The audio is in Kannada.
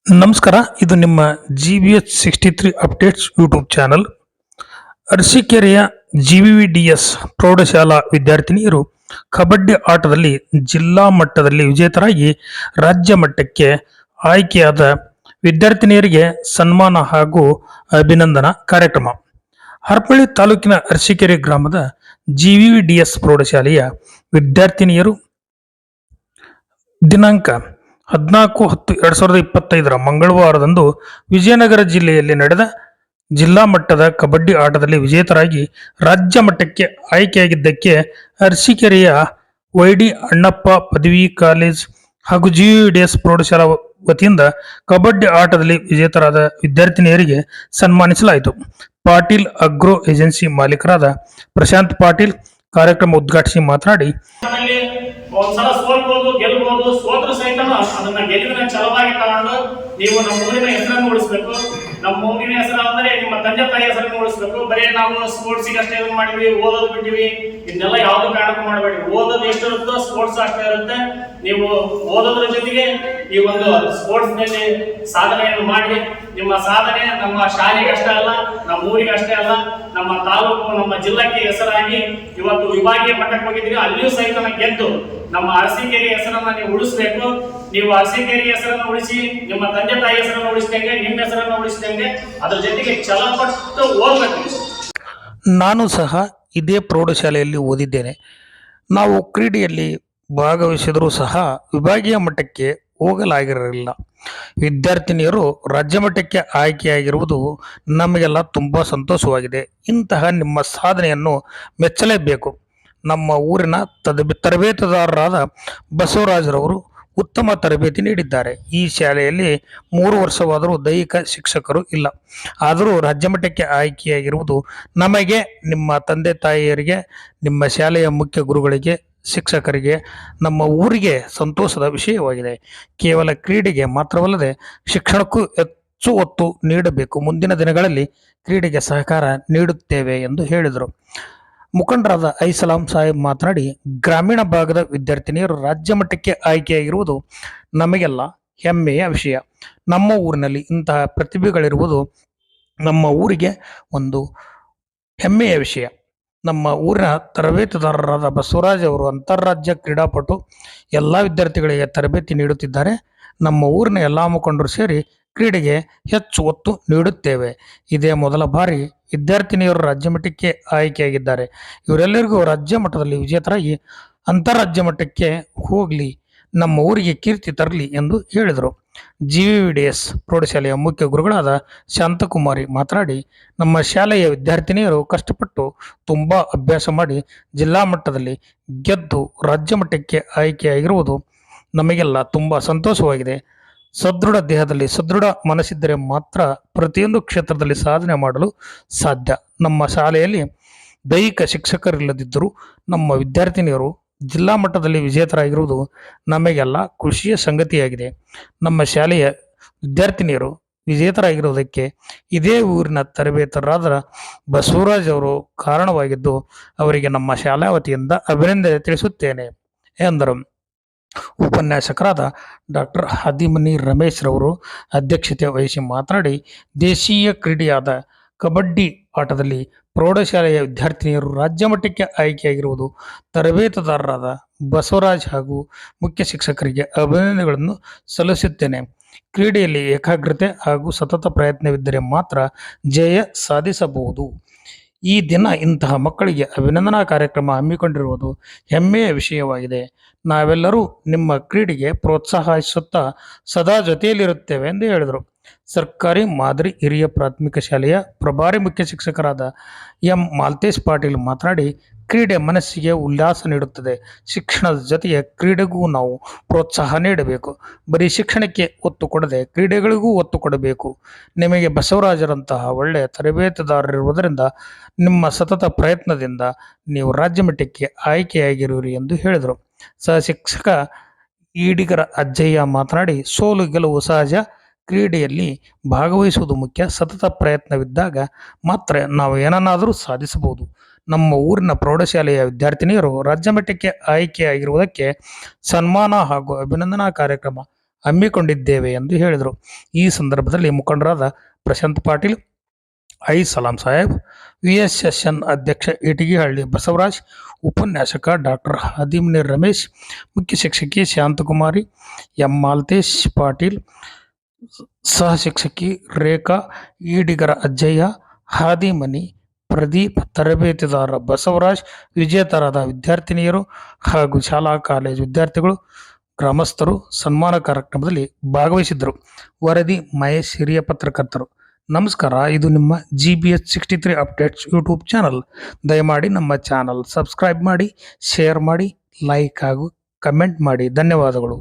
ನಮಸ್ಕಾರ. ಇದು ನಿಮ್ಮ GBH 63 ಅಪ್ಡೇಟ್ಸ್ ಯೂಟ್ಯೂಬ್ ಚಾನಲ್. ಅರಸೀಕೆರೆಯ GVVDS ಪ್ರೌಢಶಾಲಾ ವಿದ್ಯಾರ್ಥಿನಿಯರು ಕಬಡ್ಡಿ ಆಟದಲ್ಲಿ ಜಿಲ್ಲಾ ಮಟ್ಟದಲ್ಲಿ ವಿಜೇತರಾಗಿ ರಾಜ್ಯ ಮಟ್ಟಕ್ಕೆ ಆಯ್ಕೆಯಾದ ವಿದ್ಯಾರ್ಥಿನಿಯರಿಗೆ ಸನ್ಮಾನ ಹಾಗೂ ಅಭಿನಂದನಾ ಕಾರ್ಯಕ್ರಮ. ಹರಪಳ್ಳಿ ತಾಲೂಕಿನ ಅರಸೀಕೆರೆ ಗ್ರಾಮದ GVVDS ಪ್ರೌಢಶಾಲೆಯ ವಿದ್ಯಾರ್ಥಿನಿಯರು ದಿನಾಂಕ 14/10/2025 ಮಂಗಳವಾರದಂದು ವಿಜಯನಗರ ಜಿಲ್ಲೆಯಲ್ಲಿ ನಡೆದ ಜಿಲ್ಲಾ ಮಟ್ಟದ ಕಬಡ್ಡಿ ಆಟದಲ್ಲಿ ವಿಜೇತರಾಗಿ ರಾಜ್ಯ ಮಟ್ಟಕ್ಕೆ ಆಯ್ಕೆಯಾಗಿದ್ದಕ್ಕೆ ಅರಸೀಕೆರೆಯ YD ಅಣ್ಣಪ್ಪ ಪದವಿ ಕಾಲೇಜ್ ಹಾಗೂ GVVDS ಪ್ರೌಢಶಾಲಾ ವತಿಯಿಂದ ಕಬಡ್ಡಿ ಆಟದಲ್ಲಿ ವಿಜೇತರಾದ ವಿದ್ಯಾರ್ಥಿನಿಯರಿಗೆ ಸನ್ಮಾನಿಸಲಾಯಿತು. ಪಾಟೀಲ್ ಅಗ್ರೋ ಏಜೆನ್ಸಿ ಮಾಲೀಕರಾದ ಪ್ರಶಾಂತ್ ಪಾಟೀಲ್ ಕಾರ್ಯಕ್ರಮ ಉದ್ಘಾಟಿಸಿ ಮಾತನಾಡಿ, ಒಂದ್ಸಲ ಸೋಲ್ಬಹುದು, ಗೆಲ್ಬಹುದು, ಸೋತ್ರ ಸಹಿತ ಅದನ್ನ ಗೆಲುವಿನ ಛಲವಾಗಿ ತಗೊಂಡು ನೀವು ನಮ್ಮ ಊರಿನ ಹೆಸರನ್ನು ಉಳಿಸ್ಬೇಕು. ನಮ್ಮ ಊರಿನ ಹೆಸರು ಅಂದ್ರೆ ನಿಮ್ಮ ತಂದೆ ತಾಯಿ ಹೆಸರನ್ನು ಉಳಿಸ್ಬೇಕು. ಬರೀ ನಾವು ಸ್ಪೋರ್ಟ್ಸಿಗೆ ಅಷ್ಟೇ ಮಾಡಿದ್ವಿ, ಓದೋದು ಬಿಟ್ಟಿವಿ, ಇದನ್ನೆಲ್ಲ ಯಾವ್ದು ಕಾರಣಕ್ಕೂ ಮಾಡಬೇಡಿ. ಓದೋದು ಎಷ್ಟು ಇರುತ್ತೋ ಸ್ಪೋರ್ಟ್ಸ್ ಆಗ್ತಾ ಇರುತ್ತೆ. ನೀವು ಓದೋದ್ರ ಜೊತೆಗೆ ಈ ಒಂದು ಸ್ಪೋರ್ಟ್ಸ್ ನಲ್ಲಿ ಸಾಧನೆಯನ್ನು ಮಾಡಿ ನಿಮ್ಮ ಸಾಧನೆ ನಮ್ಮ ಶಾಲೆಗೆ ಅಷ್ಟೇ ಅಲ್ಲ, ನಮ್ಮ ಊರಿಗೆ ಅಷ್ಟೇ ಅಲ್ಲ, ನಮ್ಮ ತಾಲೂಕು ನಮ್ಮ ಜಿಲ್ಲೆಗೆ ಹೆಸರಾಗಿ ಇವತ್ತು ವಿಭಾಗೀಯ ಮಟ್ಟಕ್ಕೆ ಹೋಗಿದ್ದೀರಿ. ಅಲ್ಲಿಯೂ ಸಹಿತ ಗೆದ್ದು ನಮ್ಮ ಅರಸೀಕೆರೆ ಹೆಸರನ್ನ ನೀವು ಉಳಿಸ್ಬೇಕು. ನೀವು ಅರಸೀಕೆರೆ ಹೆಸರನ್ನು ಉಳಿಸಿ ನಿಮ್ಮ ತಂದೆ ತಾಯಿ ಹೆಸರನ್ನು ಉಳಿಸಿದಂಗೆ ನಿಮ್ಮ ಹೆಸರನ್ನು ಉಳಿಸಿದಂಗೆ ಅದ್ರ ಜೊತೆಗೆ ಛಲಪಟ್ಟು ಓದಬೇಕು. ನಾನು ಸಹ ಇದೇ ಪ್ರೌಢಶಾಲೆಯಲ್ಲಿ ಓದಿದ್ದೇನೆ. ನಾವು ಕ್ರೀಡೆಯಲ್ಲಿ ಭಾಗವಹಿಸಿದರೂ ಸಹ ವಿಭಾಗೀಯ ಮಟ್ಟಕ್ಕೆ ಹೋಗಲಾಗಿರಲಿಲ್ಲ. ವಿದ್ಯಾರ್ಥಿನಿಯರು ರಾಜ್ಯ ಮಟ್ಟಕ್ಕೆ ಆಯ್ಕೆಯಾಗಿರುವುದು ನಮಗೆಲ್ಲ ತುಂಬ ಸಂತೋಷವಾಗಿದೆ. ಇಂತಹ ನಿಮ್ಮ ಸಾಧನೆಯನ್ನು ಮೆಚ್ಚಲೇಬೇಕು. ನಮ್ಮ ಊರಿನ ತರಬೇತುದಾರರಾದ ಬಸವರಾಜರವರು ಉತ್ತಮ ತರಬೇತಿ ನೀಡಿದ್ದಾರೆ. ಈ ಶಾಲೆಯಲ್ಲಿ 3 ವರ್ಷವಾದರೂ ದೈಹಿಕ ಶಿಕ್ಷಕರು ಇಲ್ಲ. ಆದರೂ ರಾಜ್ಯ ಮಟ್ಟಕ್ಕೆ ಆಯ್ಕೆಯಾಗಿರುವುದು ನಮಗೆ, ನಿಮ್ಮ ತಂದೆ ತಾಯಿಯರಿಗೆ, ನಿಮ್ಮ ಶಾಲೆಯ ಮುಖ್ಯ ಗುರುಗಳಿಗೆ, ಶಿಕ್ಷಕರಿಗೆ, ನಮ್ಮ ಊರಿಗೆ ಸಂತೋಷದ ವಿಷಯವಾಗಿದೆ. ಕೇವಲ ಕ್ರೀಡೆಗೆ ಮಾತ್ರವಲ್ಲದೆ ಶಿಕ್ಷಣಕ್ಕೂ ಹೆಚ್ಚು ಒತ್ತು ನೀಡಬೇಕು. ಮುಂದಿನ ದಿನಗಳಲ್ಲಿ ಕ್ರೀಡೆಗೆ ಸಹಕಾರ ನೀಡುತ್ತೇವೆ ಎಂದು ಹೇಳಿದರು. ಮುಖಂಡರಾದ ಐಸಲಾಂ ಸಾಹೇಬ್ ಮಾತನಾಡಿ, ಗ್ರಾಮೀಣ ಭಾಗದ ವಿದ್ಯಾರ್ಥಿನಿಯರು ರಾಜ್ಯ ಮಟ್ಟಕ್ಕೆ ಆಯ್ಕೆಯಾಗಿರುವುದು ನಮಗೆಲ್ಲ ಹೆಮ್ಮೆಯ ವಿಷಯ. ನಮ್ಮ ಊರಿನಲ್ಲಿ ಇಂತಹ ಪ್ರತಿಭೆಗಳಿರುವುದು ನಮ್ಮ ಊರಿಗೆ ಒಂದು ಹೆಮ್ಮೆಯ ವಿಷಯ. ನಮ್ಮ ಊರಿನ ತರಬೇತುದಾರರಾದ ಬಸವರಾಜ್ ಅವರು ಅಂತಾರಾಜ್ಯ ಕ್ರೀಡಾಪಟು. ಎಲ್ಲ ವಿದ್ಯಾರ್ಥಿಗಳಿಗೆ ತರಬೇತಿ ನೀಡುತ್ತಿದ್ದಾರೆ. ನಮ್ಮ ಊರಿನ ಎಲ್ಲ ಮುಖಂಡರು ಸೇರಿ ಕ್ರೀಡೆಗೆ ಹೆಚ್ಚು ಒತ್ತು ನೀಡುತ್ತೇವೆ. ಇದೇ ಮೊದಲ ಬಾರಿ ವಿದ್ಯಾರ್ಥಿನಿಯರು ರಾಜ್ಯ ಮಟ್ಟಕ್ಕೆ ಆಯ್ಕೆಯಾಗಿದ್ದಾರೆ. ಇವರೆಲ್ಲರಿಗೂ ರಾಜ್ಯ ಮಟ್ಟದಲ್ಲಿ ವಿಜೇತರಾಗಿ ಅಂತಾರಾಜ್ಯ ಮಟ್ಟಕ್ಕೆ ಹೋಗಲಿ, ನಮ್ಮ ಊರಿಗೆ ಕೀರ್ತಿ ತರಲಿ ಎಂದು ಹೇಳಿದರು. GVVDS ಪ್ರೌಢಶಾಲೆಯ ಮುಖ್ಯ ಗುರುಗಳಾದ ಶಾಂತಕುಮಾರಿ ಮಾತನಾಡಿ, ನಮ್ಮ ಶಾಲೆಯ ವಿದ್ಯಾರ್ಥಿನಿಯರು ಕಷ್ಟಪಟ್ಟು ತುಂಬ ಅಭ್ಯಾಸ ಮಾಡಿ ಜಿಲ್ಲಾ ಮಟ್ಟದಲ್ಲಿ ಗೆದ್ದು ರಾಜ್ಯ ಮಟ್ಟಕ್ಕೆ ಆಯ್ಕೆಯಾಗಿರುವುದು ನಮಗೆಲ್ಲ ತುಂಬ ಸಂತೋಷವಾಗಿದೆ. ಸದೃಢ ದೇಹದಲ್ಲಿ ಸದೃಢ ಮನಸ್ಸಿದ್ದರೆ ಮಾತ್ರ ಪ್ರತಿಯೊಂದು ಕ್ಷೇತ್ರದಲ್ಲಿ ಸಾಧನೆ ಮಾಡಲು ಸಾಧ್ಯ. ನಮ್ಮ ಶಾಲೆಯಲ್ಲಿ ದೈಹಿಕ ಶಿಕ್ಷಕರಿಲ್ಲದಿದ್ದರೂ ನಮ್ಮ ವಿದ್ಯಾರ್ಥಿನಿಯರು ಜಿಲ್ಲಾ ಮಟ್ಟದಲ್ಲಿ ವಿಜೇತರಾಗಿರುವುದು ನಮಗೆಲ್ಲ ಖುಷಿಯ ಸಂಗತಿಯಾಗಿದೆ. ನಮ್ಮ ಶಾಲೆಯ ವಿದ್ಯಾರ್ಥಿನಿಯರು ವಿಜೇತರಾಗಿರುವುದಕ್ಕೆ ಇದೇ ಊರಿನ ತರಬೇತುದಾರರಾದ ಬಸವರಾಜ್ ಅವರು ಕಾರಣವಾಗಿದ್ದು ಅವರಿಗೆ ನಮ್ಮ ಶಾಲಾ ವತಿಯಿಂದ ಅಭಿನಂದನೆ ತಿಳಿಸುತ್ತೇನೆ ಎಂದರು. ಉಪನ್ಯಾಸಕರಾದ ಡಾಕ್ಟರ್ ಹಾದಿಮನಿ ರಮೇಶ್ ರವರು ಅಧ್ಯಕ್ಷತೆ ವಹಿಸಿ ಮಾತನಾಡಿ, ದೇಶೀಯ ಕ್ರೀಡೆಯಾದ ಕಬಡ್ಡಿ ಆಟದಲ್ಲಿ ಪ್ರೌಢಶಾಲೆಯ ವಿದ್ಯಾರ್ಥಿನಿಯರು ರಾಜ್ಯ ಮಟ್ಟಕ್ಕೆ ಆಯ್ಕೆಯಾಗಿರುವುದು ತರಬೇತುದಾರರಾದ ಬಸವರಾಜ್ ಹಾಗೂ ಮುಖ್ಯ ಶಿಕ್ಷಕರಿಗೆ ಅಭಿನಂದನೆಗಳನ್ನು ಸಲ್ಲಿಸುತ್ತೇನೆ. ಕ್ರೀಡೆಯಲ್ಲಿ ಏಕಾಗ್ರತೆ ಹಾಗೂ ಸತತ ಪ್ರಯತ್ನವಿದ್ದರೆ ಮಾತ್ರ ಜಯ ಸಾಧಿಸಬಹುದು. ಈ ದಿನ ಇಂತಹ ಮಕ್ಕಳಿಗೆ ಅಭಿನಂದನಾ ಕಾರ್ಯಕ್ರಮ ಹಮ್ಮಿಕೊಂಡಿರುವುದು ಹೆಮ್ಮೆಯ ವಿಷಯವಾಗಿದೆ. ನಾವೆಲ್ಲರೂ ನಿಮ್ಮ ಕ್ರೀಡೆಗೆ ಪ್ರೋತ್ಸಾಹಿಸುತ್ತಾ ಸದಾ ಜೊತೆಯಲ್ಲಿರುತ್ತೇವೆ ಎಂದು ಹೇಳಿದರು. ಸರ್ಕಾರಿ ಮಾದರಿ ಹಿರಿಯ ಪ್ರಾಥಮಿಕ ಶಾಲೆಯ ಪ್ರಭಾರಿ ಮುಖ್ಯ ಶಿಕ್ಷಕರಾದ ಎಂ ಮಾಲ್ತೇಶ್ ಪಾಟೀಲ್ ಮಾತನಾಡಿ, ಕ್ರೀಡೆ ಮನಸ್ಸಿಗೆ ಉಲ್ಲಾಸ ನೀಡುತ್ತದೆ. ಶಿಕ್ಷಣದ ಜೊತೆಗೆ ಕ್ರೀಡೆಗೂ ನಾವು ಪ್ರೋತ್ಸಾಹ ನೀಡಬೇಕು. ಬರೀ ಶಿಕ್ಷಣಕ್ಕೆ ಒತ್ತು ಕೊಡದೆ ಕ್ರೀಡೆಗಳಿಗೂ ಒತ್ತು ಕೊಡಬೇಕು. ನಿಮಗೆ ಬಸವರಾಜರಂತಹ ಒಳ್ಳೆಯ ತರಬೇತುದಾರರಿರುವುದರಿಂದ ನಿಮ್ಮ ಸತತ ಪ್ರಯತ್ನದಿಂದ ನೀವು ರಾಜ್ಯ ಮಟ್ಟಕ್ಕೆ ಆಯ್ಕೆಯಾಗಿರುವಿರಿ ಎಂದು ಹೇಳಿದರು. ಸಹ ಶಿಕ್ಷಕ ಈಡಿಗರ ಅಜ್ಜಯ್ಯ ಮಾತನಾಡಿ, ಸೋಲು ಗೆಲುವು ಸಹಜ. ಕ್ರೀಡೆಯಲ್ಲಿ ಭಾಗವಹಿಸುವುದು ಮುಖ್ಯ. ಸತತ ಪ್ರಯತ್ನವಿದ್ದಾಗ ಮಾತ್ರ ನಾವು ಏನನ್ನಾದರೂ ಸಾಧಿಸಬಹುದು. ನಮ್ಮ ಊರಿನ ಪ್ರೌಢಶಾಲೆಯ ವಿದ್ಯಾರ್ಥಿನಿಯರು ರಾಜ್ಯ ಮಟ್ಟಕ್ಕೆ ಆಯ್ಕೆಯಾಗಿರುವುದಕ್ಕೆ ಸನ್ಮಾನ ಹಾಗೂ ಅಭಿನಂದನಾ ಕಾರ್ಯಕ್ರಮ ಹಮ್ಮಿಕೊಂಡಿದ್ದೇವೆ ಎಂದು ಹೇಳಿದರು. ಈ ಸಂದರ್ಭದಲ್ಲಿ ಮುಖಂಡರಾದ ಪ್ರಶಾಂತ್ ಪಾಟೀಲ್, ಐ ಸಲಾಂ ಸಾಹೇಬ್, ವಿಎಸ್ಎಸ್ಎನ್ ಅಧ್ಯಕ್ಷ ಇಟಗಿಹಳ್ಳಿ ಬಸವರಾಜ್, ಉಪನ್ಯಾಸಕ ಡಾಕ್ಟರ್ ಹಾದಿಮನಿ ರಮೇಶ್, ಮುಖ್ಯ ಶಿಕ್ಷಕಿ ಶಾಂತಕುಮಾರಿ, ಎಂ ಮಾಲ್ತೇಶ್ ಪಾಟೀಲ್, ಸಹ ಶಿಕ್ಷಕಿ ರೇಖಾ, ಈಡಿಗರ ಅಜ್ಜಯ್ಯ, ಹಾದಿಮನಿ ಪ್ರದೀಪ್, ತರಬೇತಿದಾರ ಬಸವರಾಜ್, ವಿಜೇತರಾದ ವಿದ್ಯಾರ್ಥಿನಿಯರು ಹಾಗೂ ಶಾಲಾ ಕಾಲೇಜು ವಿದ್ಯಾರ್ಥಿಗಳು, ಗ್ರಾಮಸ್ಥರು ಸನ್ಮಾನ ಕಾರ್ಯಕ್ರಮದಲ್ಲಿ ಭಾಗವಹಿಸಿದ್ದರು. ವರದಿ ಮಹೇಶ್, ಹಿರಿಯ ಪತ್ರಕರ್ತರು. ನಮಸ್ಕಾರ, ಇದು ನಿಮ್ಮ GBH 63 ಅಪ್ಡೇಟ್ಸ್ ಯೂಟ್ಯೂಬ್ ಚಾನಲ್. ದಯಮಾಡಿ ನಮ್ಮ ಚಾನಲ್ ಸಬ್ಸ್ಕ್ರೈಬ್ ಮಾಡಿ, ಶೇರ್ ಮಾಡಿ, ಲೈಕ್ ಹಾಗೂ ಕಮೆಂಟ್ ಮಾಡಿ. ಧನ್ಯವಾದಗಳು.